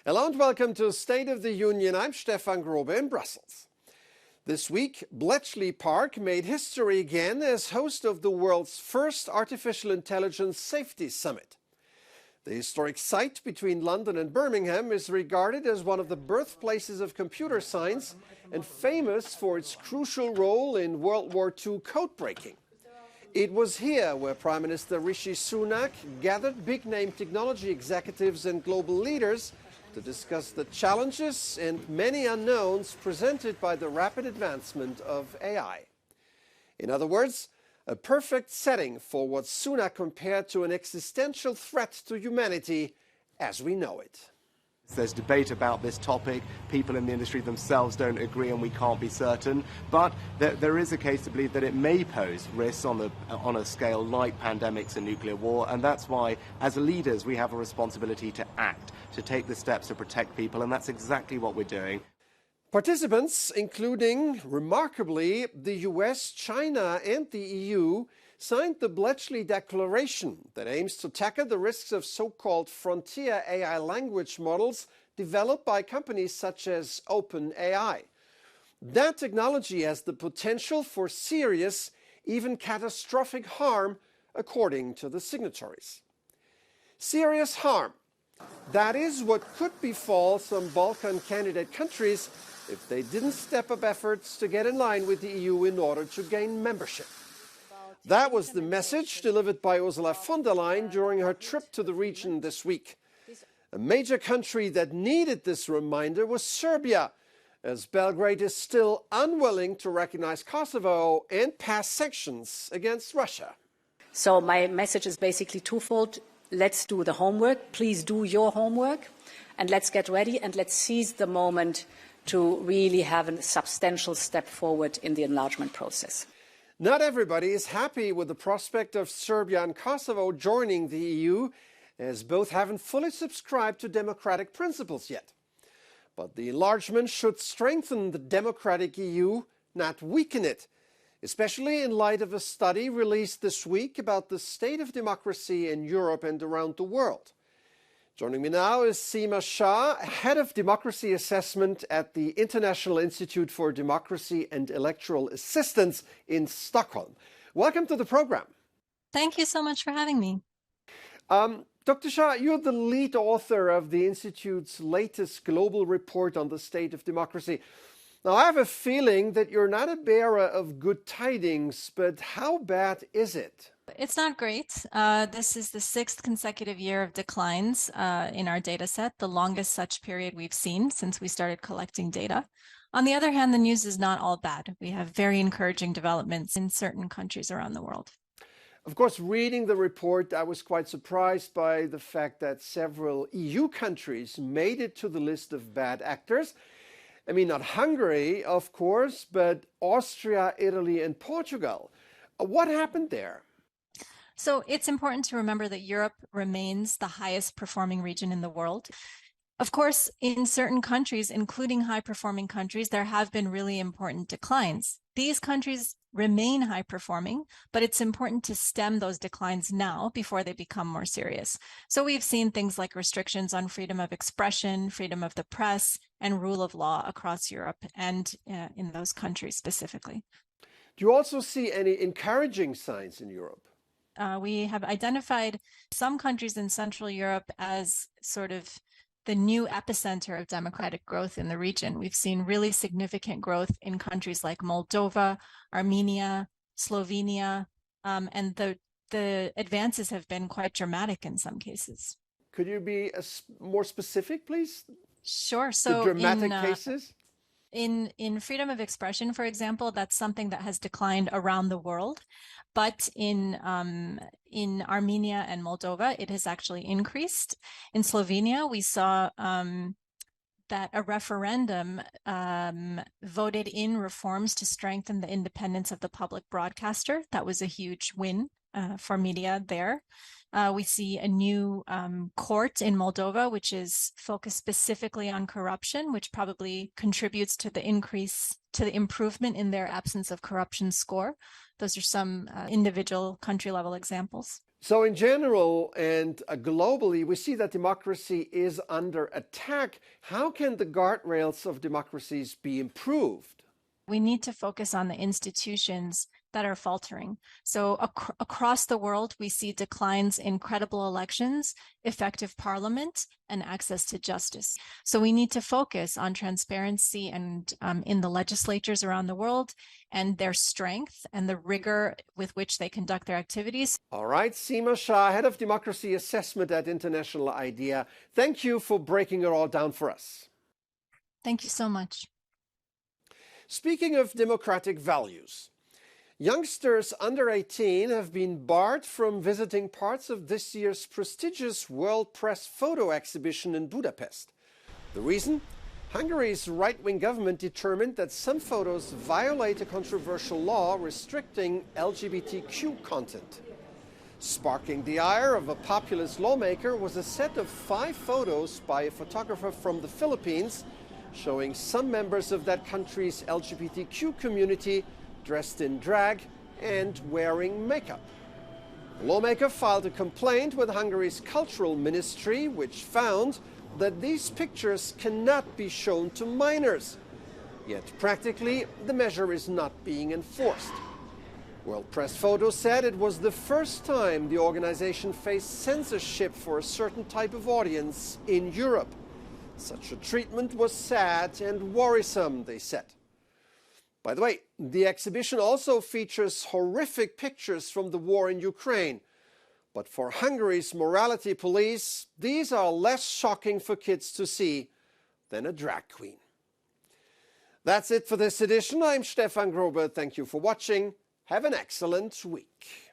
Hello and welcome to State of the Union. I'm Stefan Grobe in Brussels. This week, Bletchley Park made history again as host of the world's first Artificial Intelligence Safety Summit. The historic site between London and Birmingham is regarded as one of the birthplaces of computer science and famous for its crucial role in World War II code-breaking. It was here where Prime Minister Rishi Sunak gathered big-name technology executives and global leaders to discuss the challenges and many unknowns presented by the rapid advancement of AI. In other words, a perfect setting for what Sunak compared to an existential threat to humanity as we know it. There's debate about this topic. People in the industry themselves don't agree and we can't be certain. But there is a case to believe that it may pose risks on a scale like pandemics and nuclear war. And that's why, as leaders, we have a responsibility to act, to take the steps to protect people. And that's exactly what we're doing. Participants, including, remarkably, the US, China and the EU, signed the Bletchley Declaration that aims to tackle the risks of so-called frontier AI language models developed by companies such as OpenAI. That technology has the potential for serious, even catastrophic harm, according to the signatories. Serious harm. That is what could befall some Balkan candidate countries if they didn't step up efforts to get in line with the EU in order to gain membership. That was the message delivered by Ursula von der Leyen during her trip to the region this week. A major country that needed this reminder was Serbia, as Belgrade is still unwilling to recognize Kosovo and pass sanctions against Russia. So my message is basically twofold. Let's do the homework. Please do your homework. And let's get ready and let's seize the moment to really have a substantial step forward in the enlargement process. Not everybody is happy with the prospect of Serbia and Kosovo joining the EU, as both haven't fully subscribed to democratic principles yet. But the enlargement should strengthen the democratic EU, not weaken it, especially in light of a study released this week about the state of democracy in Europe and around the world. Joining me now is Seema Shah, Head of Democracy Assessment at the International Institute for Democracy and Electoral Assistance in Stockholm. Welcome to the program. Thank you so much for having me. Dr. Shah, you're the lead author of the Institute's latest global report on the state of democracy. Now, I have a feeling that you're not a bearer of good tidings, but how bad is it? It's not great. This is the 6th consecutive year of declines in our data set, the longest such period we've seen since we started collecting data. On the other hand, the news is not all bad. We have very encouraging developments in certain countries around the world. Of course, reading the report, I was quite surprised by the fact that several EU countries made it to the list of bad actors. I mean, not Hungary, of course, but Austria, Italy, and Portugal. What happened there? So it's important to remember that Europe remains the highest performing region in the world. Of course, in certain countries, including high-performing countries, there have been really important declines. These countries remain high-performing, but it's important to stem those declines now before they become more serious. So we've seen things like restrictions on freedom of expression, freedom of the press, and rule of law across Europe and in those countries specifically. Do you also see any encouraging signs in Europe? We have identified some countries in Central Europe as sort of the new epicenter of democratic growth in the region. We've seen really significant growth in countries like Moldova, Armenia, Slovenia, and the advances have been quite dramatic in some cases. Could you be more specific, please? Sure. So the dramatic cases? In freedom of expression, for example, that's something that has declined around the world. But in Armenia and Moldova, it has actually increased. In Slovenia, we saw that a referendum voted in reforms to strengthen the independence of the public broadcaster. That was a huge win for media there. We see a new court in Moldova, which is focused specifically on corruption, which probably contributes to the improvement in their absence of corruption score. Those are some individual country level examples. So in general and globally, we see that democracy is under attack. How can the guardrails of democracies be improved? We need to focus on the institutions that are faltering. So across the world, we see declines in credible elections, effective parliament, and access to justice. So we need to focus on transparency and in the legislatures around the world and their strength and the rigor with which they conduct their activities. All right, Seema Shah, Head of Democracy Assessment at International IDEA. Thank you for breaking it all down for us. Thank you so much. Speaking of democratic values, youngsters under 18 have been barred from visiting parts of this year's prestigious World Press Photo Exhibition in Budapest. The reason? Hungary's right-wing government determined that some photos violate a controversial law restricting LGBTQ content. Sparking the ire of a populist lawmaker was a set of 5 photos by a photographer from the Philippines showing some members of that country's LGBTQ community dressed in drag and wearing makeup. The lawmaker filed a complaint with Hungary's cultural ministry, which found that these pictures cannot be shown to minors. Yet practically, the measure is not being enforced. World Press Photo said it was the first time the organization faced censorship for a certain type of audience in Europe. Such a treatment was sad and worrisome, they said. By the way, the exhibition also features horrific pictures from the war in Ukraine. But for Hungary's morality police, these are less shocking for kids to see than a drag queen. That's it for this edition. I'm Stefan Grobe. Thank you for watching. Have an excellent week.